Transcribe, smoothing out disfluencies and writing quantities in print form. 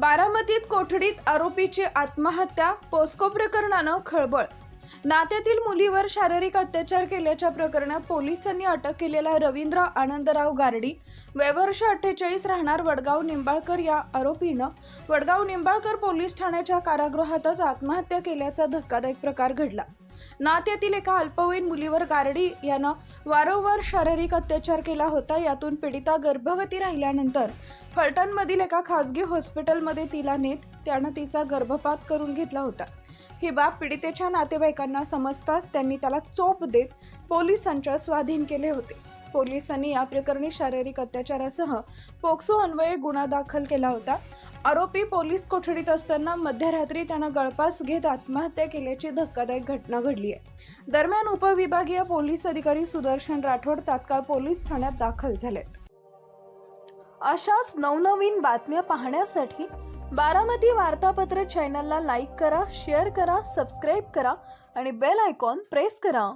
बारामतीत कोठडीत आरोपीची आत्महत्या, पोस्को प्रकरणानं खळबळ। नात्यातील मुलीवर शारीरिक अत्याचार केल्याच्या प्रकरणात पोलिसांनी अटक केलेला रवींद्र आनंदराव गारडी, वय वर्ष 48, राहणार वडगाव निंबाळकर या आरोपीनं वडगाव निंबाळकर पोलीस ठाण्याच्या कारागृहातच आत्महत्या केल्याचा धक्कादायक प्रकार घडला। नात्यातील एका अल्पवयीन मुलीवर गारडी यानं वारंवार शारीरिक अत्याचार केला होता। यातून पीडिता गर्भवती राहिल्यानंतर फलटणमधील एका खासगी हॉस्पिटलमध्ये तिला नेत त्यानं तिचा गर्भपात करून घेतला होता। ही बाब पीडितेच्या नातेवाईकांना समजताच त्यांनी त्याला चोप देत पोलिसांच्या स्वाधीन केले होते। पोलिसांनी या प्रकरणी शारीरिक अत्याचारासह पोक्सो अन्वये गुन्हा दाखल केला होता। आरोपी पोलीस कोठडीत असताना मध्यरात्री त्यानं गळफास घेत आत्महत्या केल्याची धक्कादायक घटना घडली आहे। दरम्यान उपविभागीय पोलीस अधिकारी सुदर्शन राठोड तात्काळ पोलीस ठाण्यात दाखल झालेत। अशाच नवनवीन बातम्या पाहण्यासाठी बारामती वार्तापत्र चॅनलला लाईक करा, शेअर करा, सबस्क्राईब करा आणि बेल आयकॉन प्रेस करा।